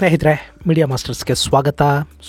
ಸ್ನೇಹಿತರೆ, ಮೀಡಿಯಾ ಮಾಸ್ಟರ್ಸ್ಗೆ ಸ್ವಾಗತ,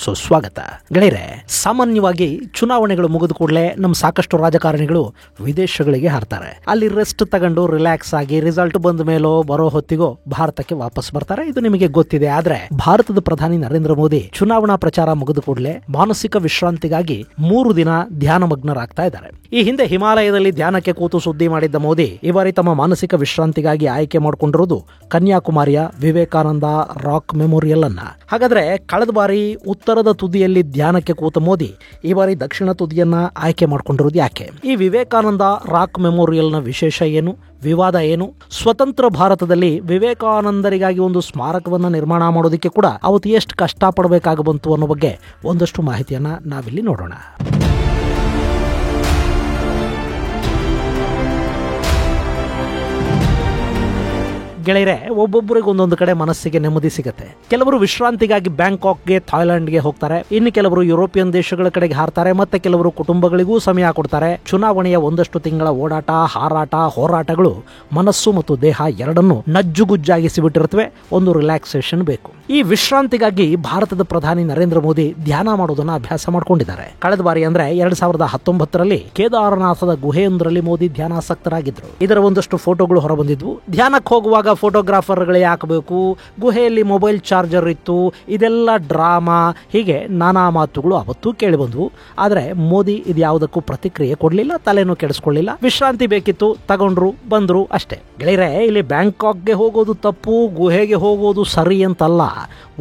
ಸುಸ್ವಾಗತ. ಗೆಳೆಯರೆ, ಸಾಮಾನ್ಯವಾಗಿ ಚುನಾವಣೆಗಳು ಮುಗಿದ ಕೂಡಲೇ ನಮ್ಮ ಸಾಕಷ್ಟು ರಾಜಕಾರಣಿಗಳು ವಿದೇಶಗಳಿಗೆ ಹಾರ್ತಾರೆ. ಅಲ್ಲಿ ರೆಸ್ಟ್ ತಗೊಂಡು ರಿಲ್ಯಾಕ್ಸ್ ಆಗಿ ರಿಸಲ್ಟ್ ಬಂದ ಮೇಲೋ ಬರೋ ಹೊತ್ತಿಗೋ ಭಾರತಕ್ಕೆ ವಾಪಸ್ ಬರ್ತಾರೆ. ಇದು ನಿಮಗೆ ಗೊತ್ತಿದೆ. ಆದ್ರೆ ಭಾರತದ ಪ್ರಧಾನಿ ನರೇಂದ್ರ ಮೋದಿ ಚುನಾವಣಾ ಪ್ರಚಾರ ಮುಗಿದ ಕೂಡಲೇ ಮಾನಸಿಕ ವಿಶ್ರಾಂತಿಗಾಗಿ 3 ದಿನ ಧ್ಯಾನ ಮಗ್ನರಾಗ್ತಾ ಇದ್ದಾರೆ. ಈ ಹಿಂದೆ ಹಿಮಾಲಯದಲ್ಲಿ ಧ್ಯಾನಕ್ಕೆ ಕೂತು ಸುದ್ದಿ ಮಾಡಿದ್ದ ಮೋದಿ ಈ ಬಾರಿ ತಮ್ಮ ಮಾನಸಿಕ ವಿಶ್ರಾಂತಿಗಾಗಿ ಆಯ್ಕೆ ಮಾಡಿಕೊಂಡಿರುವುದು ಕನ್ಯಾಕುಮಾರಿಯ ವಿವೇಕಾನಂದ ರಾಕ್ ಮೆಮೋರಿಯಲ್ ಅನ್ನ. ಹಾಗಾದ್ರೆ ಕಳೆದ ಬಾರಿ ಉತ್ತರದ ತುದಿಯಲ್ಲಿ ಧ್ಯಾನಕ್ಕೆ ಕೂತ ಮೋದಿ ಈ ಬಾರಿ ದಕ್ಷಿಣ ತುದಿಯನ್ನ ಆಯ್ಕೆ ಮಾಡಿಕೊಂಡಿರೋದು ಯಾಕೆ? ಈ ವಿವೇಕಾನಂದ ರಾಕ್ ಮೆಮೋರಿಯಲ್ನ ವಿಶೇಷ ಏನು? ವಿವಾದ ಏನು? ಸ್ವತಂತ್ರ ಭಾರತದಲ್ಲಿ ವಿವೇಕಾನಂದರಿಗಾಗಿ ಒಂದು ಸ್ಮಾರಕವನ್ನ ನಿರ್ಮಾಣ ಮಾಡೋದಕ್ಕೆ ಕೂಡ ಅವತ್ತು ಎಷ್ಟು ಕಷ್ಟಪಡಬೇಕಾಗಿ ಬಂತು ಅನ್ನೋ ಬಗ್ಗೆ ಒಂದಷ್ಟು ಮಾಹಿತಿಯನ್ನ ನಾವಿಲ್ಲಿ ನೋಡೋಣ. ಗೆಳೆಯರೆ, ಒಬ್ಬೊಬ್ಬರಿಗೆ ಒಂದೊಂದು ಕಡೆ ಮನಸ್ಸಿಗೆ ನೆಮ್ಮದಿ ಸಿಗುತ್ತೆ. ಕೆಲವರು ವಿಶ್ರಾಂತಿಗಾಗಿ ಬ್ಯಾಂಕಾಕ್ಗೆ, ಥಾಯ್ಲೆಂಡ್ಗೆ ಹೋಗ್ತಾರೆ. ಇನ್ನು ಕೆಲವರು ಯುರೋಪಿಯನ್ ದೇಶಗಳ ಕಡೆಗೆ ಹಾರ್ತಾರೆ. ಮತ್ತೆ ಕೆಲವರು ಕುಟುಂಬಗಳಿಗೂ ಸಮಯ ಕೊಡ್ತಾರೆ. ಚುನಾವಣೆಯ ಒಂದಷ್ಟು ತಿಂಗಳ ಓಡಾಟ, ಹಾರಾಟ, ಹೋರಾಟಗಳು ಮನಸ್ಸು ಮತ್ತು ದೇಹ ಎರಡನ್ನೂ ನಜ್ಜುಗುಜ್ಜಾಗಿಸಿಬಿಟ್ಟಿರುತ್ತವೆ. ಒಂದು ರಿಲ್ಯಾಕ್ಸೇಷನ್ ಬೇಕು. ಈ ವಿಶ್ರಾಂತಿಗಾಗಿ ಭಾರತದ ಪ್ರಧಾನಿ ನರೇಂದ್ರ ಮೋದಿ ಧ್ಯಾನ ಮಾಡೋದನ್ನ ಅಭ್ಯಾಸ ಮಾಡ್ಕೊಂಡಿದ್ದಾರೆ. ಕಳೆದ ಬಾರಿ ಅಂದ್ರೆ 2019ರಲ್ಲಿ ಕೇದಾರನಾಥದ ಗುಹೆಯೊಂದರಲ್ಲಿ ಮೋದಿ ಧ್ಯಾನಾಸಕ್ತರಾಗಿದ್ರು. ಇದರ ಒಂದಷ್ಟು ಫೋಟೋಗಳು ಹೊರಬಂದಿದ್ವು. ಧ್ಯಾನಕ್ಕೆ ಹೋಗುವಾಗ ಫೋಟೋಗ್ರಾಫರ್ಗಳೇ ಹಾಕಬೇಕು, ಗುಹೆಯಲ್ಲಿ ಮೊಬೈಲ್ ಚಾರ್ಜರ್ ಇತ್ತು, ಇದೆಲ್ಲ ಡ್ರಾಮಾ, ಹೀಗೆ ನಾನಾ ಮಾತುಗಳು ಅವತ್ತು ಕೇಳಿ ಬಂದ್ವು. ಆದ್ರೆ ಮೋದಿ ಇದ್ಯಾವುದಕ್ಕೂ ಪ್ರತಿಕ್ರಿಯೆ ಕೊಡ್ಲಿಲ್ಲ, ತಲೆನೂ ಕೆಡಿಸ್ಕೊಳ್ಳಿಲ್ಲ. ವಿಶ್ರಾಂತಿ ಬೇಕಿತ್ತು, ತಗೊಂಡ್ರು, ಬಂದ್ರು ಅಷ್ಟೇ. ಗೆಳೆಯರೆ, ಇಲ್ಲಿ ಬ್ಯಾಂಕಾಕ್ಗೆ ಹೋಗೋದು ತಪ್ಪು, ಗುಹೆಗೆ ಹೋಗೋದು ಸರಿ ಅಂತಲ್ಲ.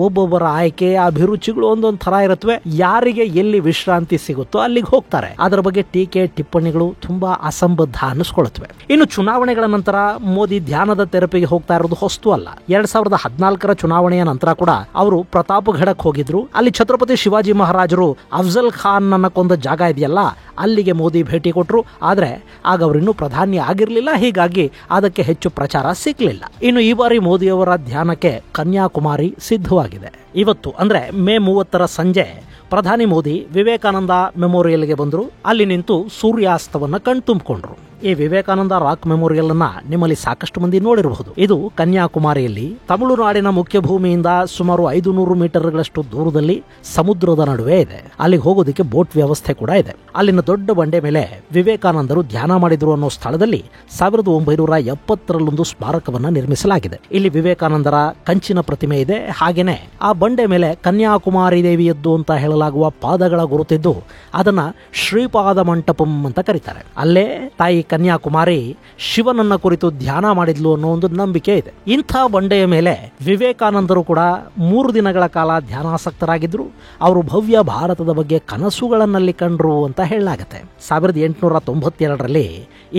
ಒಬ್ಬೊಬ್ಬರ ಆಯ್ಕೆ, ಅಭಿರುಚಿಗಳು ಒಂದೊಂದು ತರ ಇರುತ್ತವೆ. ಯಾರಿಗೆ ಎಲ್ಲಿ ವಿಶ್ರಾಂತಿ ಸಿಗುತ್ತೋ ಅಲ್ಲಿಗೆ ಹೋಗ್ತಾರೆ. ಅದರ ಬಗ್ಗೆ ಟೀಕೆ ಟಿಪ್ಪಣಿಗಳು ತುಂಬಾ ಅಸಂಬದ್ಧ ಅನ್ನಿಸ್ಕೊಳ್ಳುತ್ತವೆ. ಇನ್ನು ಚುನಾವಣೆಗಳ ನಂತರ ಮೋದಿ ಧ್ಯಾನದ ಥೆರಪಿಗೆ ಹೋಗ್ತಾ ಇರೋದು ಹೊಸ್ತು ಅಲ್ಲ. 2014ರ ಚುನಾವಣೆಯ ನಂತರ ಕೂಡ ಅವರು ಪ್ರತಾಪಗಢಕ್ಕೆ ಹೋಗಿದ್ರು. ಅಲ್ಲಿ ಛತ್ರಪತಿ ಶಿವಾಜಿ ಮಹಾರಾಜರು ಅಫ್ಜಲ್ ಖಾನ್ ನನ್ನ ಕೊಂದ ಜಾಗ ಇದೆಯಲ್ಲ, ಅಲ್ಲಿಗೆ ಮೋದಿ ಭೇಟಿ ಕೊಟ್ಟರು. ಆದ್ರೆ ಆಗ ಅವರಿನ್ನೂ ಪ್ರಧಾನಿ ಆಗಿರಲಿಲ್ಲ. ಹೀಗಾಗಿ ಅದಕ್ಕೆ ಹೆಚ್ಚು ಪ್ರಚಾರ ಸಿಗ್ಲಿಲ್ಲ. ಇನ್ನು ಈ ಬಾರಿ ಮೋದಿಯವರ ಧ್ಯಾನಕ್ಕೆ ಕನ್ಯಾಕುಮಾರಿ ಸಿದ್ಧವಾಗಿದೆ. ಇವತ್ತು ಅಂದ್ರೆ ಮೇ 30ರ ಸಂಜೆ ಪ್ರಧಾನಿ ಮೋದಿ ವಿವೇಕಾನಂದ ಮೆಮೋರಿಯಲ್ಗೆ ಬಂದರು. ಅಲ್ಲಿ ನಿಂತು ಸೂರ್ಯಾಸ್ತವನ್ನ ಕಣ್ತುಂಬಿಕೊಂಡ್ರು. ಈ ವಿವೇಕಾನಂದ ರಾಕ್ ಮೆಮೋರಿಯಲ್ ಅನ್ನ ನಿಮ್ಮಲ್ಲಿ ಸಾಕಷ್ಟು ಮಂದಿ ನೋಡಿರಬಹುದು. ಇದು ಕನ್ಯಾಕುಮಾರಿಯಲ್ಲಿ ತಮಿಳುನಾಡಿನ ಮುಖ್ಯ ಭೂಮಿಯಿಂದ ಸುಮಾರು 500 ಮೀಟರ್ಗಳಷ್ಟು ದೂರದಲ್ಲಿ ಸಮುದ್ರದ ನಡುವೆ ಇದೆ. ಅಲ್ಲಿಗೆ ಹೋಗೋದಕ್ಕೆ ಬೋಟ್ ವ್ಯವಸ್ಥೆ ಕೂಡ ಇದೆ. ಅಲ್ಲಿನ ದೊಡ್ಡ ಬಂಡೆ ಮೇಲೆ ವಿವೇಕಾನಂದರು ಧ್ಯಾನ ಮಾಡಿದ್ರು ಅನ್ನೋ ಸ್ಥಳದಲ್ಲಿ 1970ರಲ್ಲೊಂದು ಸ್ಮಾರಕವನ್ನ ನಿರ್ಮಿಸಲಾಗಿದೆ. ಇಲ್ಲಿ ವಿವೇಕಾನಂದರ ಕಂಚಿನ ಪ್ರತಿಮೆ ಇದೆ. ಹಾಗೇನೆ ಆ ಬಂಡೆ ಮೇಲೆ ಕನ್ಯಾಕುಮಾರಿ ದೇವಿಯದ್ದು ಅಂತ ಹೇಳಲಾಗುವ ಪಾದಗಳ ಗುರುತಿದ್ದು ಅದನ್ನ ಶ್ರೀಪಾದ ಮಂಟಪಂ ಅಂತ ಕರೀತಾರೆ. ಅಲ್ಲೇ ತಾಯಿ ಕನ್ಯಾಕುಮಾರಿ ಶಿವನನ್ನ ಕುರಿತು ಧ್ಯಾನ ಮಾಡಿದ್ಲು ಅನ್ನೋ ಒಂದು ನಂಬಿಕೆ ಇದೆ. ಇಂಥ ಬಂಡೆಯ ಮೇಲೆ ವಿವೇಕಾನಂದರು ಕೂಡ 3 ದಿನಗಳ ಕಾಲ ಧ್ಯಾನಾಸಕ್ತರಾಗಿದ್ರು. ಅವರು ಭವ್ಯ ಭಾರತದ ಬಗ್ಗೆ ಕನಸುಗಳನ್ನಲ್ಲಿ ಕಂಡ್ರು ಅಂತ ಹೇಳಲಾಗತ್ತೆ. 1892ರಲ್ಲಿ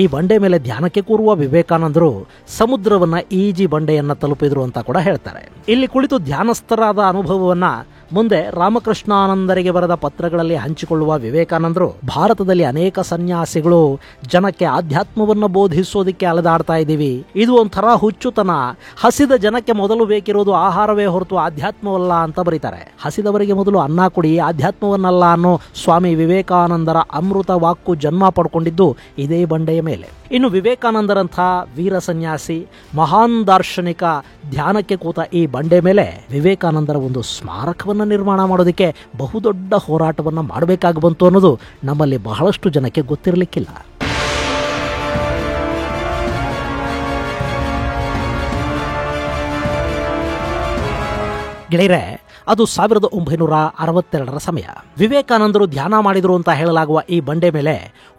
ಈ ಬಂಡೆ ಮೇಲೆ ಧ್ಯಾನಕ್ಕೆ ಕೂರುವ ವಿವೇಕಾನಂದರು ಸಮುದ್ರವನ್ನ ಈಜಿ ಬಂಡೆಯನ್ನ ತಲುಪಿದ್ರು ಅಂತ ಕೂಡ ಹೇಳ್ತಾರೆ. ಇಲ್ಲಿ ಕುಳಿತು ಧ್ಯಾನಸ್ಥರಾದ ಅನುಭವವನ್ನ ಮುಂದೆ ರಾಮಕೃಷ್ಣಾನಂದರಿಗೆ ಬರೆದ ಪತ್ರಗಳಲ್ಲಿ ಹಂಚಿಕೊಳ್ಳುವ ವಿವೇಕಾನಂದರು ಭಾರತದಲ್ಲಿ ಅನೇಕ ಸನ್ಯಾಸಿಗಳು ಜನಕ್ಕೆ ಆಧ್ಯಾತ್ಮವನ್ನ ಬೋಧಿಸೋದಿಕ್ಕೆ ಅಲೆದಾಡ್ತಾ ಇದ್ದೀವಿ, ಇದು ಒಂಥರ ಹುಚ್ಚುತನ, ಹಸಿದ ಜನಕ್ಕೆ ಮೊದಲು ಬೇಕಿರೋದು ಆಹಾರವೇ ಹೊರತು ಆಧ್ಯಾತ್ಮವಲ್ಲ ಅಂತ ಬರೀತಾರೆ. ಹಸಿದವರಿಗೆ ಮೊದಲು ಅನ್ನ ಕೊಡಿ, ಆಧ್ಯಾತ್ಮವನ್ನಲ್ಲ ಅನ್ನೋ ಸ್ವಾಮಿ ವಿವೇಕಾನಂದರ ಅಮೃತ ವಾಕ್ಕು ಜನ್ಮ ಪಡ್ಕೊಂಡಿದ್ದು ಇದೇ ಬಂಡೆಯ ಮೇಲೆ. ಇನ್ನು ವಿವೇಕಾನಂದರಂಥ ವೀರ ಸನ್ಯಾಸಿ, ಮಹಾನ್ ದಾರ್ಶನಿಕ ಧ್ಯಾನಕ್ಕೆ ಕೂತ ಈ ಬಂಡೆ ಮೇಲೆ ವಿವೇಕಾನಂದರ ಒಂದು ಸ್ಮಾರಕವನ್ನ ನಿರ್ಮಾಣ ಮಾಡೋದಕ್ಕೆ ಬಹುದೊಡ್ಡ ಹೋರಾಟವನ್ನ ಮಾಡಬೇಕಾಗಿ ಬಂತು ಅನ್ನೋದು ನಮ್ಮಲ್ಲಿ ಬಹಳಷ್ಟು ಜನಕ್ಕೆ ಗೊತ್ತಿರಲಿಕ್ಕಿಲ್ಲ. ಗೆಳೆಯರೆ, ಅದು 1962ರ ಸಮಯ. ವಿವೇಕಾನಂದರು ಧ್ಯಾನ ಮಾಡಿದ್ರು ಅಂತ ಹೇಳಲಾಗುವ ಈ ಬಂಡೆ ಮೇಲೆ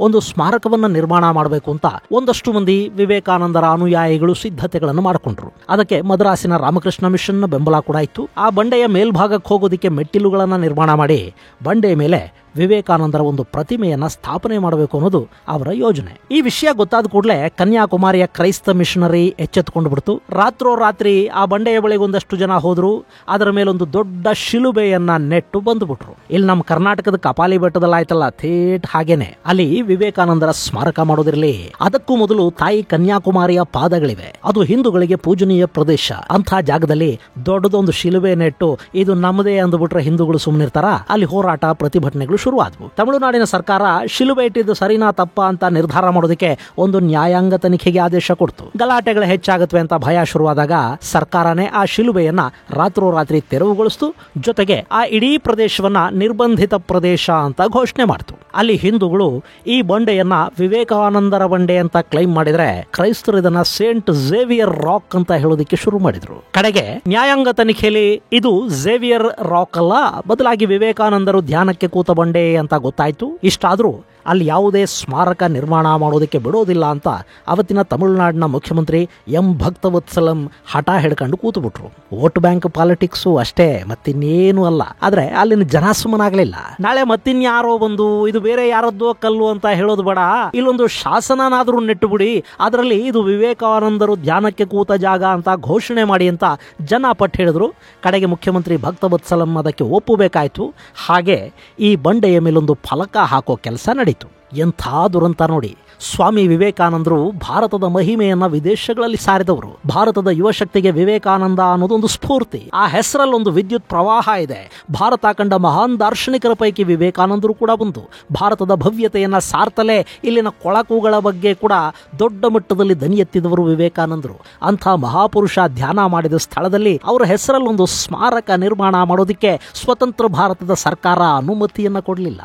ಒಂದು ಸ್ಮಾರಕವನ್ನ ನಿರ್ಮಾಣ ಮಾಡಬೇಕು ಅಂತ ಒಂದಷ್ಟು ಮಂದಿ ವಿವೇಕಾನಂದರ ಅನುಯಾಯಿಗಳು ಸಿದ್ಧತೆಗಳನ್ನು ಮಾಡಿಕೊಂಡ್ರು. ಅದಕ್ಕೆ ಮದ್ರಾಸಿನ ರಾಮಕೃಷ್ಣ ಮಿಷನ್ ಬೆಂಬಲ ಕೂಡ ಇತ್ತು. ಆ ಬಂಡೆಯ ಮೇಲ್ಭಾಗಕ್ಕೆ ಹೋಗೋದಿಕ್ಕೆ ಮೆಟ್ಟಿಲುಗಳನ್ನ ನಿರ್ಮಾಣ ಮಾಡಿ ಬಂಡೆಯ ಮೇಲೆ ವಿವೇಕಾನಂದರ ಒಂದು ಪ್ರತಿಮೆಯನ್ನ ಸ್ಥಾಪನೆ ಮಾಡಬೇಕು ಅನ್ನೋದು ಅವರ ಯೋಜನೆ. ಈ ವಿಷಯ ಗೊತ್ತಾದ ಕೂಡಲೇ ಕನ್ಯಾಕುಮಾರಿಯ ಕ್ರೈಸ್ತ ಮಿಷನರಿ ಎಚ್ಚೆತ್ತುಕೊಂಡು ಬಿಡ್ತು. ರಾತ್ರೋರಾತ್ರಿ ಆ ಬಂಡೆಯ ಬಳಿಗೆ ಒಂದಷ್ಟು ಜನ ಹೋದ್ರು. ಅದರ ಮೇಲೊಂದು ದೊಡ್ಡ ಶಿಲುಬೆಯನ್ನ ನೆಟ್ಟು ಬಂದುಬಿಟ್ರು. ಇಲ್ಲಿ ನಮ್ಮ ಕರ್ನಾಟಕದ ಕಪಾಲಿ ಬೆಟ್ಟದಲ್ಲಿ ಆಯ್ತಲ್ಲ, ಥೇಟ್ ಹಾಗೇನೆ ಅಲ್ಲಿ ವಿವೇಕಾನಂದರ ಸ್ಮಾರಕ ಮಾಡೋದಿರಲಿ. ಅದಕ್ಕೂ ಮೊದಲು ತಾಯಿ ಕನ್ಯಾಕುಮಾರಿಯ ಪಾದಗಳಿವೆ. ಅದು ಹಿಂದೂಗಳಿಗೆ ಪೂಜನೀಯ ಪ್ರದೇಶ. ಅಂಥ ಜಾಗದಲ್ಲಿ ದೊಡ್ಡದೊಂದು ಶಿಲುಬೆ ನೆಟ್ಟು ಇದು ನಮ್ಮದೇ ಅಂದ್ಬಿಟ್ರೆ ಹಿಂದೂಗಳು ಸುಮ್ಮನಿರ್ತಾರ? ಅಲ್ಲಿ ಹೋರಾಟ ಪ್ರತಿಭಟನೆಗಳು ಶುರುವಾದವು. ತಮಿಳುನಾಡಿನ ಸರ್ಕಾರ ಶಿಲುಬೆ ಇಟ್ಟಿದ್ದು ಸರಿನಾ ತಪ್ಪಾ ಅಂತ ನಿರ್ಧಾರ ಮಾಡೋದಕ್ಕೆ ಒಂದು ನ್ಯಾಯಾಂಗ ತನಿಖೆಗೆ ಆದೇಶ ಕೊಡ್ತು. ಗಲಾಟೆಗಳು ಹೆಚ್ಚಾಗುತ್ತವೆ ಅಂತ ಭಯ ಶುರುವಾದಾಗ ಸರ್ಕಾರನೇ ಆ ಶಿಲುಬೆಯನ್ನ ರಾತ್ರೋರಾತ್ರಿ ತೆರವುಗೊಳಿಸ್ತು. ಜೊತೆಗೆ ಆ ಇಡೀ ಪ್ರದೇಶವನ್ನ ನಿರ್ಬಂಧಿತ ಪ್ರದೇಶ ಅಂತ ಘೋಷಣೆ ಮಾಡ್ತು. ಅಲ್ಲಿ ಹಿಂದೂಗಳು ಈ ಬಂಡೆಯನ್ನ ವಿವೇಕಾನಂದರ ಬಂಡೆ ಅಂತ ಕ್ಲೈಮ್ ಮಾಡಿದ್ರೆ ಕ್ರೈಸ್ತರು ಇದನ್ನ ಸೇಂಟ್ ಝೇವಿಯರ್ ರಾಕ್ ಅಂತ ಹೇಳೋದಕ್ಕೆ ಶುರು ಮಾಡಿದ್ರು. ಕಡೆಗೆ ನ್ಯಾಯಾಂಗ ತನಿಖೆಯಲ್ಲಿ ಇದು ಝೇವಿಯರ್ ರಾಕ್ ಅಲ್ಲ, ಬದಲಾಗಿ ವಿವೇಕಾನಂದರು ಧ್ಯಾನಕ್ಕೆ ಕೂತ ಬಂಡೆ ಅಂತ ಗೊತ್ತಾಯ್ತು. ಇಷ್ಟಾದ್ರೂ ಅಲ್ಲಿ ಯಾವುದೇ ಸ್ಮಾರಕ ನಿರ್ಮಾಣ ಮಾಡೋದಕ್ಕೆ ಬಿಡೋದಿಲ್ಲ ಅಂತ ಅವತ್ತಿನ ತಮಿಳುನಾಡಿನ ಮುಖ್ಯಮಂತ್ರಿ ಎಂ ಭಕ್ತವತ್ಸಲಂ ಹಠ ಹಿಡ್ಕೊಂಡು ಕೂತು ಬಿಟ್ರು. ವೋಟ್ ಬ್ಯಾಂಕ್ ಪಾಲಿಟಿಕ್ಸು ಅಷ್ಟೇ, ಮತ್ತಿನ್ನೇನು ಅಲ್ಲ. ಆದ್ರೆ ಅಲ್ಲಿನ ಜನ ಸುಮ್ಮನಾಗ್ಲಿಲ್ಲ. ನಾಳೆ ಮತ್ತಿನ್ಯಾರೋ ಬಂದು ಇದು ಬೇರೆ ಯಾರದ್ದೋ ಕಲ್ಲು ಅಂತ ಹೇಳೋದು ಬೇಡ, ಇಲ್ಲೊಂದು ಶಾಸನನಾದ್ರೂ ನೆಟ್ಟು ಬಿಡಿ, ಅದರಲ್ಲಿ ಇದು ವಿವೇಕಾನಂದರು ಧ್ಯಾನಕ್ಕೆ ಕೂತ ಜಾಗ ಅಂತ ಘೋಷಣೆ ಮಾಡಿ ಅಂತ ಜನ ಪಟ್ಟು ಹೇಳಿದ್ರು. ಕಡೆಗೆ ಮುಖ್ಯಮಂತ್ರಿ ಭಕ್ತವತ್ಸಲಂ ಅದಕ್ಕೆ ಒಪ್ಪಬೇಕಾಯ್ತು. ಹಾಗೆ ಈ ಬಂಡೆಯ ಮೇಲೊಂದು ಫಲಕ ಹಾಕೋ ಕೆಲಸ ನಡೀತು. ಎಂಥ ದುರಂತ ನೋಡಿ. ಸ್ವಾಮಿ ವಿವೇಕಾನಂದರು ಭಾರತದ ಮಹಿಮೆಯನ್ನ ವಿದೇಶಗಳಲ್ಲಿ ಸಾರಿದವರು. ಭಾರತದ ಯುವಶಕ್ತಿಗೆ ವಿವೇಕಾನಂದ ಅನ್ನೋದೊಂದು ಸ್ಫೂರ್ತಿ. ಆ ಹೆಸರಲ್ಲೊಂದು ವಿದ್ಯುತ್ ಪ್ರವಾಹ ಇದೆ. ಭಾರತ ಕಂಡ ಮಹಾನ್ ದಾರ್ಶನಿಕರ ಪೈಕಿ ವಿವೇಕಾನಂದರು ಕೂಡ ಬಂದು ಭಾರತದ ಭವ್ಯತೆಯನ್ನ ಸಾರ್ತಲೇ ಇಲ್ಲಿನ ಕೊಳಕುಗಳ ಬಗ್ಗೆ ಕೂಡ ದೊಡ್ಡ ಮಟ್ಟದಲ್ಲಿ ದನಿ ಎತ್ತಿದವರು ವಿವೇಕಾನಂದರು. ಅಂಥ ಮಹಾಪುರುಷ ಧ್ಯಾನ ಮಾಡಿದ ಸ್ಥಳದಲ್ಲಿ ಅವರ ಹೆಸರಲ್ಲೊಂದು ಸ್ಮಾರಕ ನಿರ್ಮಾಣ ಮಾಡೋದಕ್ಕೆ ಸ್ವತಂತ್ರ ಭಾರತದ ಸರ್ಕಾರ ಅನುಮತಿಯನ್ನ ಕೊಡಲಿಲ್ಲ.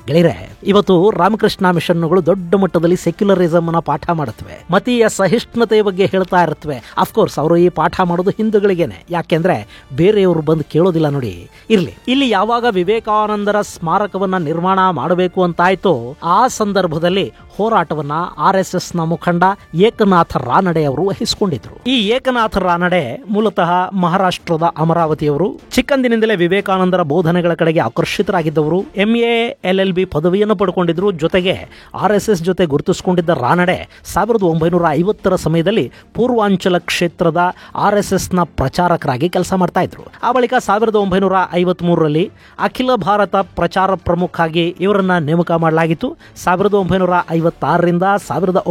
ಗೆಳೆಯರೆ, ಇವತ್ತು ರಾಮಕೃಷ್ಣ ಮಿಷನ್ಗಳು ದೊಡ್ಡ ಮಟ್ಟದಲ್ಲಿ ಸೆಕ್ಯುಲರಿಸಮ್ ಅನ್ನ ಪಾಠ ಮಾಡುತ್ತವೆ, ಮತೀಯ ಸಹಿಷ್ಣುತೆಯ ಬಗ್ಗೆ ಹೇಳ್ತಾ ಇರುತ್ತವೆ. ಅಫ್ಕೋರ್ಸ್ ಅವರು ಈ ಪಾಠ ಮಾಡೋದು ಹಿಂದೂಗಳಿಗೇನೆ, ಯಾಕೆಂದ್ರೆ ಬೇರೆಯವರು ಬಂದು ಕೇಳೋದಿಲ್ಲ. ನೋಡಿ, ಇರ್ಲಿ, ಇಲ್ಲಿ ಯಾವಾಗ ವಿವೇಕಾನಂದರ ಸ್ಮಾರಕವನ್ನ ನಿರ್ಮಾಣ ಮಾಡಬೇಕು ಅಂತಾಯ್ತು, ಆ ಸಂದರ್ಭದಲ್ಲಿ ಹೋರಾಟವನ್ನ RSS ನ ಮುಖಂಡ ಏಕನಾಥ ರಾನಡೆ ಅವರು ವಹಿಸಿಕೊಂಡಿದ್ರು. ಈ ಏಕನಾಥ ರಾನಡೆ ಮೂಲತಃ ಮಹಾರಾಷ್ಟ್ರದ ಅಮರಾವತಿಯವರು. ಚಿಕ್ಕಂದಿನಿಂದಲೇ ವಿವೇಕಾನಂದರ ಬೋಧನೆಗಳ ಕಡೆಗೆ ಆಕರ್ಷಿತರಾಗಿದ್ದವರು. MA LLB ಪದವಿಯನ್ನು ಪಡ್ಕೊಂಡಿದ್ರು. ಜೊತೆಗೆ RSS ಜೊತೆ ಗುರುತಿಸಿಕೊಂಡಿದ್ದ ರಾನಡೆ 1950ರ ಸಮಯದಲ್ಲಿ ಪೂರ್ವಾಂಚಲ ಕ್ಷೇತ್ರದ RSS ನ ಪ್ರಚಾರಕರಾಗಿ ಕೆಲಸ ಮಾಡ್ತಾ ಇದ್ರು. ಆ ಬಳಿಕ 1953ರಲ್ಲಿ ಅಖಿಲ ಭಾರತ ಪ್ರಚಾರ ಪ್ರಮುಖಾಗಿ ಇವರನ್ನ ನೇಮಕ ಮಾಡಲಾಗಿತ್ತು. 1956ರಿಂದ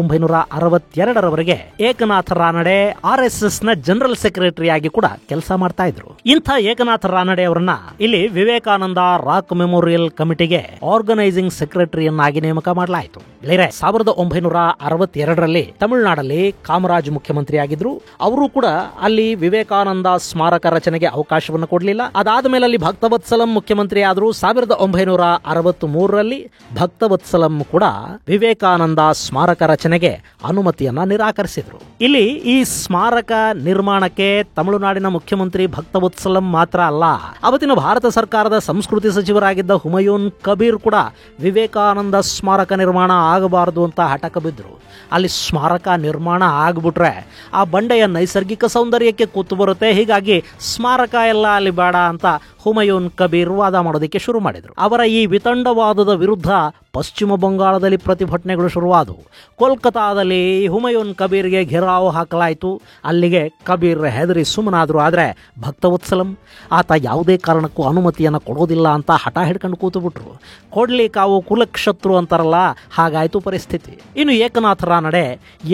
1962ರವರೆಗೆ ಏಕನಾಥ ರಾನಡೆ RSS ನ ಜನರಲ್ ಸೆಕ್ರೆಟರಿ ಆಗಿ ಕೂಡ ಕೆಲಸ ಮಾಡ್ತಾ ಇದ್ರು. ಇಂಥ ಏಕನಾಥ ರಾನಡೆ ಅವರನ್ನ ಇಲ್ಲಿ ವಿವೇಕಾನಂದ ರಾಕ್ ಮೆಮೋರಿಯಲ್ ಕಮಿಟಿಗೆ ಆರ್ಗನೈಸಿಂಗ್ ಸೆಕ್ರೆಟರಿಯನ್ನಾಗಿ ನೇಮಕ ಮಾಡಲಾಯಿತು. 1962ರಲ್ಲಿ ತಮಿಳುನಾಡಲ್ಲಿ ಕಾಮರಾಜ್ ಮುಖ್ಯಮಂತ್ರಿ ಆಗಿದ್ರು. ಅವರು ಕೂಡ ಅಲ್ಲಿ ವಿವೇಕಾನಂದ ಸ್ಮಾರಕ ರಚನೆಗೆ ಅವಕಾಶವನ್ನು ಕೊಡಲಿಲ್ಲ. ಅದಾದ ಮೇಲೆ ಅಲ್ಲಿ ಭಕ್ತವತ್ಸಲಂ ಮುಖ್ಯಮಂತ್ರಿ ಆದ್ರು. 1963ರಲ್ಲಿ ಭಕ್ತವತ್ಸಲಂ ಕೂಡ ವಿವೇಕಾನಂದ ಸ್ಮಾರಕ ರಚನೆಗೆ ಅನುಮತಿಯನ್ನ ನಿರಾಕರಿಸಿದ್ರು. ಇಲ್ಲಿ ಈ ಸ್ಮಾರಕ ನಿರ್ಮಾಣಕ್ಕೆ ತಮಿಳುನಾಡಿನ ಮುಖ್ಯಮಂತ್ರಿ ಭಕ್ತವತ್ಸಲಂ ಮಾತ್ರ ಅಲ್ಲ, ಅವತ್ತಿನ ಭಾರತ ಸರ್ಕಾರದ ಸಂಸ್ಕೃತಿ ಸಚಿವರಾಗಿದ್ದ ಹುಮಯೂನ್ ಕಬೀರ್ ಕೂಡ ವಿವೇಕಾನಂದ ಸ್ಮಾರಕ ನಿರ್ಮಾಣ ಆಗಬಾರದು ಅಂತ ಹಠಕ ಬಿದ್ರು. ಅಲ್ಲಿ ಸ್ಮಾರಕ ನಿರ್ಮಾಣ ಆಗ್ಬಿಟ್ರೆ ಆ ಬಂಡೆಯ ನೈಸರ್ಗಿಕ ಸೌಂದರ್ಯಕ್ಕೆ ಕೂತು ಬರುತ್ತೆ, ಹೀಗಾಗಿ ಸ್ಮಾರಕ ಎಲ್ಲ ಅಲ್ಲಿ ಬೇಡ ಅಂತ ಹುಮಯೂನ್ ಕಬೀರ್ ವಾದ ಮಾಡೋದಕ್ಕೆ ಶುರು ಮಾಡಿದ್ರು. ಅವರ ಈ ವಿತಂಡವಾದದ ವಿರುದ್ಧ ಪಶ್ಚಿಮ ಬಂಗಾಳದಲ್ಲಿ ಪ್ರತಿಭಟನೆಗಳು ಶುರುವಾದವು. ಕೋಲ್ಕತಾದಲ್ಲಿ ಹುಮಯೂನ್ ಕಬೀರ್ಗೆ ಘೆರಾವ್ ಹಾಕಲಾಯಿತು. ಅಲ್ಲಿಗೆ ಕಬೀರ್ ಹೆದರಿ ಸುಮ್ಮನಾದ್ರು. ಆದರೆ ಭಕ್ತವತ್ಸಲಂ ಆತ ಯಾವುದೇ ಕಾರಣಕ್ಕೂ ಅನುಮತಿಯನ್ನು ಕೊಡೋದಿಲ್ಲ ಅಂತ ಹಠ ಹಿಡ್ಕೊಂಡು ಕೂತು ಬಿಟ್ರು. ಕೊಡ್ಲಿ ಕಾವು ಕುಲಕ್ಷತ್ರು ಅಂತಾರಲ್ಲ, ಹಾಗಾಯ್ತು ಪರಿಸ್ಥಿತಿ. ಇನ್ನು ಏಕನಾಥ ರಾನಡೆ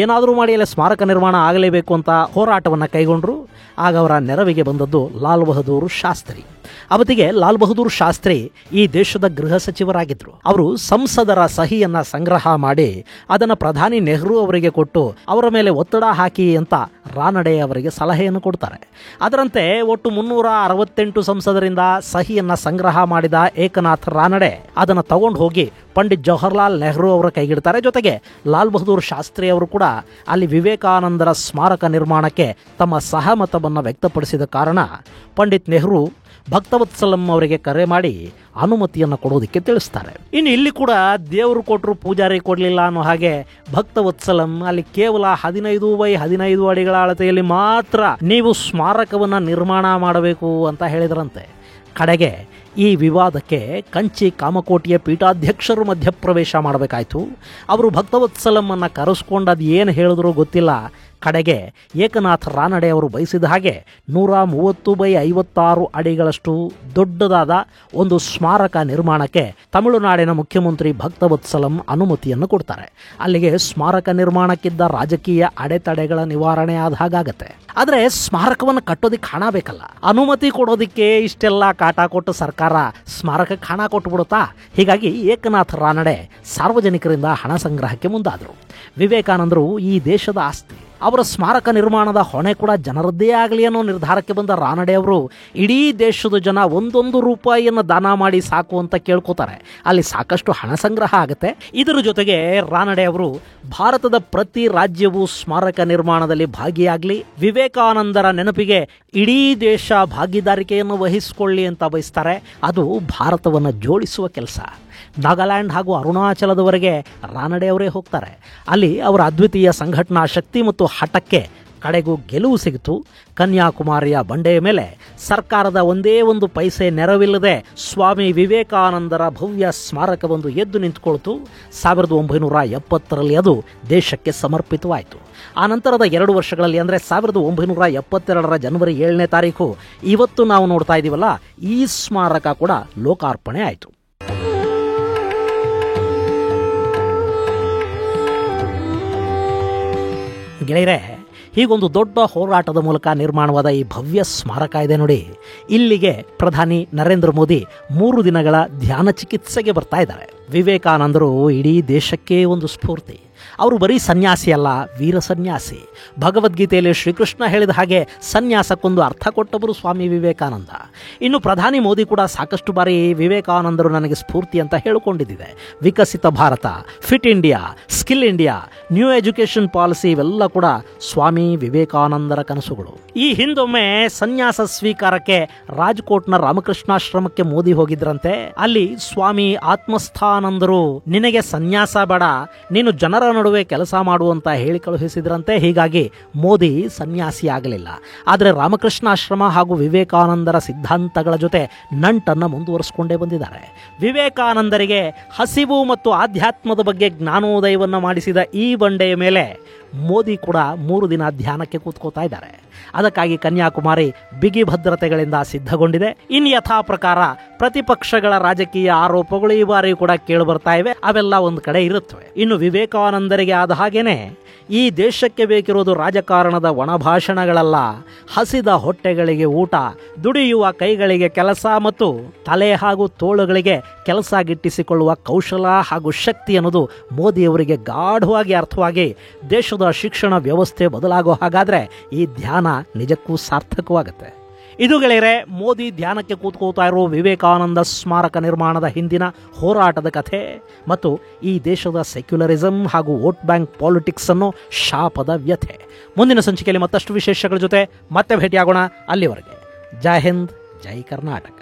ಏನಾದರೂ ಮಾಡಿ ಅಲ್ಲಿ ಸ್ಮಾರಕ ನಿರ್ಮಾಣ ಆಗಲೇಬೇಕು ಅಂತ ಹೋರಾಟವನ್ನು ಕೈಗೊಂಡ್ರು. ಆಗ ಅವರ ನೆರವಿಗೆ ಬಂದದ್ದು ಲಾಲ್ ಬಹದ್ದೂರ್ ಶಾಸ್ತ್ರಿ. ಅವತ್ತಿಗೆ ಲಾಲ್ ಬಹದ್ದೂರ್ ಶಾಸ್ತ್ರಿ ಈ ದೇಶದ ಗೃಹ ಸಚಿವರಾಗಿದ್ರು. ಅವರು ಸಂಸದರ ಸಹಿಯನ್ನ ಸಂಗ್ರಹ ಮಾಡಿ ಅದನ್ನು ಪ್ರಧಾನಿ ನೆಹರು ಅವರಿಗೆ ಕೊಟ್ಟು ಅವರ ಮೇಲೆ ಒತ್ತಡ ಹಾಕಿ ಅಂತ ರಾನಡೆ ಅವರಿಗೆ ಸಲಹೆಯನ್ನು ಕೊಡ್ತಾರೆ. ಅದರಂತೆ ಒಟ್ಟು 368 ಸಂಸದರಿಂದ ಸಹಿಯನ್ನ ಸಂಗ್ರಹ ಮಾಡಿದ ಏಕನಾಥ್ ರಾನಡೆ ಅದನ್ನು ತಗೊಂಡು ಹೋಗಿ ಪಂಡಿತ್ ಜವಾಹರ್ಲಾಲ್ ನೆಹರು ಅವರ ಕೈಗಿಡ್ತಾರೆ. ಜೊತೆಗೆ ಲಾಲ್ ಬಹದ್ದೂರ್ ಶಾಸ್ತ್ರಿ ಅವರು ಕೂಡ ಅಲ್ಲಿ ವಿವೇಕಾನಂದರ ಸ್ಮಾರಕ ನಿರ್ಮಾಣಕ್ಕೆ ತಮ್ಮ ಸಹಮತವನ್ನು ವ್ಯಕ್ತಪಡಿಸಿದ ಕಾರಣ ಪಂಡಿತ್ ನೆಹರು ಭಕ್ತವತ್ಸಲಂ ಅವರಿಗೆ ಕರೆ ಮಾಡಿ ಅನುಮತಿಯನ್ನು ಕೊಡೋದಕ್ಕೆ ತಿಳಿಸ್ತಾರೆ. ಇನ್ನು ಇಲ್ಲಿ ಕೂಡ ದೇವರು ಕೊಟ್ಟರು ಪೂಜಾರಿ ಕೊಡಲಿಲ್ಲ ಅನ್ನೋ ಹಾಗೆ ಭಕ್ತವತ್ಸಲಂ ಅಲ್ಲಿ ಕೇವಲ 15x15 ಅಡಿಗಳ ಅಳತೆಯಲ್ಲಿ ಮಾತ್ರ ನೀವು ಸ್ಮಾರಕವನ್ನು ನಿರ್ಮಾಣ ಮಾಡಬೇಕು ಅಂತ ಹೇಳಿದ್ರಂತೆ. ಕಡೆಗೆ ಈ ವಿವಾದಕ್ಕೆ ಕಂಚಿ ಕಾಮಕೋಟಿಯ ಪೀಠಾಧ್ಯಕ್ಷರು ಮಧ್ಯಪ್ರವೇಶ ಮಾಡಬೇಕಾಯ್ತು. ಅವರು ಭಕ್ತವತ್ಸಲಂ ಅನ್ನ ಕರೆಸ್ಕೊಂಡು ಅದು ಏನು ಹೇಳಿದ್ರು ಗೊತ್ತಿಲ್ಲ, ಕಡೆಗೆ ಏಕನಾಥ್ ರಾನಡೆ ಅವರು ಬಯಸಿದ ಹಾಗೆ 130x56 ಅಡಿಗಳಷ್ಟು ದೊಡ್ಡದಾದ ಒಂದು ಸ್ಮಾರಕ ನಿರ್ಮಾಣಕ್ಕೆ ತಮಿಳುನಾಡಿನ ಮುಖ್ಯಮಂತ್ರಿ ಭಕ್ತವತ್ಸಲಂ ಅನುಮತಿಯನ್ನು ಕೊಡ್ತಾರೆ. ಅಲ್ಲಿಗೆ ಸ್ಮಾರಕ ನಿರ್ಮಾಣಕ್ಕಿದ್ದ ರಾಜಕೀಯ ಅಡೆತಡೆಗಳ ನಿವಾರಣೆ ಆದ ಹಾಗಾಗತ್ತೆ. ಆದರೆ ಸ್ಮಾರಕವನ್ನು ಕಟ್ಟೋದಿಕ್ಕೆ ಹಣ ಬೇಕಲ್ಲ. ಅನುಮತಿ ಕೊಡೋದಿಕ್ಕೆ ಇಷ್ಟೆಲ್ಲ ಕಾಟ ಕೊಟ್ಟು ಸರ್ಕಾರ ಸ್ಮಾರಕಕ್ಕೆ ಹಣ ಕೊಟ್ಟುಬಿಡುತ್ತಾ? ಹೀಗಾಗಿ ಏಕನಾಥ್ ರಾನಡೆ ಸಾರ್ವಜನಿಕರಿಂದ ಹಣ ಸಂಗ್ರಹಕ್ಕೆ ಮುಂದಾದರು. ವಿವೇಕಾನಂದರು ಈ ದೇಶದ ಆಸ್ತಿ, ಅವರ ಸ್ಮಾರಕ ನಿರ್ಮಾಣದ ಹೊಣೆ ಕೂಡ ಜನರದ್ದೇ ಆಗಲಿ ಅನ್ನೋ ನಿರ್ಧಾರಕ್ಕೆ ಬಂದ ರಾನಡೆ ಅವರು ಇಡೀ ದೇಶದ ಜನ 1 ರೂಪಾಯಿಯನ್ನು ದಾನ ಮಾಡಿ ಸಾಕು ಅಂತ ಕೇಳ್ಕೋತಾರೆ. ಅಲ್ಲಿ ಸಾಕಷ್ಟು ಹಣ ಸಂಗ್ರಹ ಆಗುತ್ತೆ. ಇದರ ಜೊತೆಗೆ ರಾನಡೆ ಅವರು ಭಾರತದ ಪ್ರತಿ ರಾಜ್ಯವೂ ಸ್ಮಾರಕ ನಿರ್ಮಾಣದಲ್ಲಿ ಭಾಗಿಯಾಗಲಿ, ವಿವೇಕಾನಂದರ ನೆನಪಿಗೆ ಇಡೀ ದೇಶ ಭಾಗಿದಾರಿಕೆಯನ್ನು ವಹಿಸಿಕೊಳ್ಳಿ ಅಂತ ಬಯಸ್ತಾರೆ. ಅದು ಭಾರತವನ್ನು ಜೋಡಿಸುವ ಕೆಲಸ. ನಾಗಾಲ್ಯಾಂಡ್ ಹಾಗೂ ಅರುಣಾಚಲದವರೆಗೆ ರಾನಡೆ ಅವರೇ ಹೋಗ್ತಾರೆ. ಅಲ್ಲಿ ಅವರ ಅದ್ವಿತೀಯ ಸಂಘಟನಾ ಶಕ್ತಿ ಮತ್ತು ಹಠಕ್ಕೆ ಕಡೆಗೂ ಗೆಲುವು ಸಿಗಿತು. ಕನ್ಯಾಕುಮಾರಿಯ ಬಂಡೆಯ ಮೇಲೆ ಸರ್ಕಾರದ ಒಂದೇ ಒಂದು ಪೈಸೆ ನೆರವಿಲ್ಲದೆ ಸ್ವಾಮಿ ವಿವೇಕಾನಂದರ ಭವ್ಯ ಸ್ಮಾರಕವೊಂದು ಎದ್ದು ನಿಂತುಕೊಳ್ತು. 1970ರಲ್ಲಿ ಅದು ದೇಶಕ್ಕೆ ಸಮರ್ಪಿತವಾಯಿತು. ಆ ನಂತರದ 2 ವರ್ಷಗಳಲ್ಲಿ ಅಂದರೆ 1972ರ ಜನವರಿ 7ನೇ ತಾರೀಕು ಇವತ್ತು ನಾವು ನೋಡ್ತಾ ಇದ್ದೀವಲ್ಲ, ಈ ಸ್ಮಾರಕ ಕೂಡ ಲೋಕಾರ್ಪಣೆ ಆಯಿತು. ಗೆಳೆಯರೆ, ಹೀಗೊಂದು ದೊಡ್ಡ ಹೋರಾಟದ ಮೂಲಕ ನಿರ್ಮಾಣವಾದ ಈ ಭವ್ಯ ಸ್ಮಾರಕ ಇದೆ ನೋಡಿ. ಇಲ್ಲಿಗೆ ಪ್ರಧಾನಿ ನರೇಂದ್ರ ಮೋದಿ 3 ದಿನಗಳ ಧ್ಯಾನ ಚಿಕಿತ್ಸೆಗೆ ಬರ್ತಾ ಇದ್ದಾರೆ. ವಿವೇಕಾನಂದರು ಇಡೀ ದೇಶಕ್ಕೆ ಒಂದು ಸ್ಫೂರ್ತಿ. ಅವರು ಬರೀ ಸನ್ಯಾಸಿ ಅಲ್ಲ, ವೀರ ಸನ್ಯಾಸಿ. ಭಗವದ್ಗೀತೆಯಲ್ಲಿ ಶ್ರೀಕೃಷ್ಣ ಹೇಳಿದ ಹಾಗೆ ಸನ್ಯಾಸಕ್ಕೊಂದು ಅರ್ಥ ಕೊಟ್ಟವರು ಸ್ವಾಮಿ ವಿವೇಕಾನಂದ. ಇನ್ನು ಪ್ರಧಾನಿ ಮೋದಿ ಕೂಡ ಸಾಕಷ್ಟು ಬಾರಿ ವಿವೇಕಾನಂದರು ನನಗೆ ಸ್ಫೂರ್ತಿ ಅಂತ ಹೇಳಿಕೊಂಡಿದ್ದಿದೆ. Viksit Bharat, fit India, skill India, new education policy ಇವೆಲ್ಲ ಕೂಡ ಸ್ವಾಮಿ ವಿವೇಕಾನಂದರ ಕನಸುಗಳು. ಈ ಹಿಂದೊಮ್ಮೆ ಸನ್ಯಾಸ ಸ್ವೀಕಾರಕ್ಕೆ ರಾಜ್ಕೋಟ್ನ ರಾಮಕೃಷ್ಣಾಶ್ರಮಕ್ಕೆ ಮೋದಿ ಹೋಗಿದ್ರಂತೆ. ಅಲ್ಲಿ ಸ್ವಾಮಿ ಆತ್ಮಸ್ಥಾನಂದರು ನಿನಗೆ ಸನ್ಯಾಸ ಬೇಡ, ನೀನು ಜನರ ನಡುವೆ ಕೆಲಸ ಮಾಡುವಂತ ಹೇಳಿ ಕಳುಹಿಸಿದ್ರಂತೆ. ಹೀಗಾಗಿ ಮೋದಿ ಸನ್ಯಾಸಿ ಆಗಲಿಲ್ಲ. ಆದರೆ ರಾಮಕೃಷ್ಣಾಶ್ರಮ ಹಾಗೂ ವಿವೇಕಾನಂದರ ಸಿದ್ಧಾಂತಗಳ ಜೊತೆ ನಂಟನ್ನು ಮುಂದುವರಿಸಿಕೊಂಡೇ ಬಂದಿದ್ದಾರೆ. ವಿವೇಕಾನಂದರಿಗೆ ಹಸಿವು ಮತ್ತು ಆಧ್ಯಾತ್ಮದ ಬಗ್ಗೆ ಜ್ಞಾನೋದಯವನ್ನು ಮಾಡಿಸಿದ ಈ ಬಂಡೆಯ ಮೇಲೆ ಮೋದಿ ಕೂಡ 3 ದಿನ ಧ್ಯಾನಕ್ಕೆ ಕೂತ್ಕೋತಾ ಇದ್ದಾರೆ. ಅದಕ್ಕಾಗಿ ಕನ್ಯಾಕುಮಾರಿ ಬಿಗಿ ಭದ್ರತೆಗಳಿಂದ ಸಿದ್ಧಗೊಂಡಿದೆ. ಇನ್ನು ಯಥಾ ಪ್ರಕಾರ ಪ್ರತಿಪಕ್ಷಗಳ ರಾಜಕೀಯ ಆರೋಪಗಳು ಈ ಬಾರಿ ಕೂಡ ಕೇಳಿಬರ್ತಾ ಇವೆ. ಅವೆಲ್ಲ ಒಂದು ಕಡೆ ಇರುತ್ತವೆ. ಇನ್ನು ವಿವೇಕಾನಂದರಿಗೆ ಆದ ಹಾಗೇನೆ ಈ ದೇಶಕ್ಕೆ ಬೇಕಿರೋದು ರಾಜಕಾರಣದ ಒಣಭಾಷಣಗಳಲ್ಲ, ಹಸಿದ ಹೊಟ್ಟೆಗಳಿಗೆ ಊಟ, ದುಡಿಯುವ ಕೈಗಳಿಗೆ ಕೆಲಸ ಮತ್ತು ತಲೆ ಹಾಗೂ ತೋಳುಗಳಿಗೆ ಕೆಲಸ ಗಿಟ್ಟಿಸಿಕೊಳ್ಳುವ ಕೌಶಲ ಹಾಗೂ ಶಕ್ತಿ ಅನ್ನೋದು ಮೋದಿಯವರಿಗೆ ಗಾಢವಾಗಿ ಅರ್ಥವಾಗಿ ದೇಶದ ಶಿಕ್ಷಣ ವ್ಯವಸ್ಥೆ ಬದಲಾಗೋ ಹಾಗಾದ್ರೆ ಈ ಧ್ಯಾನ ನಿಜಕ್ಕೂ ಸಾರ್ಥಕವಾಗುತ್ತೆ. ಇದು ಗೆಳೆಯರೆ, ಮೋದಿ ಧ್ಯಾನಕ್ಕೆ ಕೂತ್ಕೋತಾ ಇರೋ ವಿವೇಕಾನಂದ ಸ್ಮಾರಕ ನಿರ್ಮಾಣದ ಹಿಂದಿನ ಹೋರಾಟದ ಕಥೆ ಮತ್ತು ಈ ದೇಶದ ಸೆಕ್ಯುಲರಿಸಂ ಹಾಗೂ ವೋಟ್ ಬ್ಯಾಂಕ್ ಪಾಲಿಟಿಕ್ಸ್ ಅನ್ನೋ ಶಾಪದ ವ್ಯಥೆ. ಮುಂದಿನ ಸಂಚಿಕೆಯಲ್ಲಿ ಮತ್ತಷ್ಟು ವಿಶೇಷಗಳ ಜೊತೆ ಮತ್ತೆ ಭೇಟಿಯಾಗೋಣ. ಅಲ್ಲಿವರೆಗೆ ಜೈ ಹಿಂದ್, ಜೈ ಕರ್ನಾಟಕ.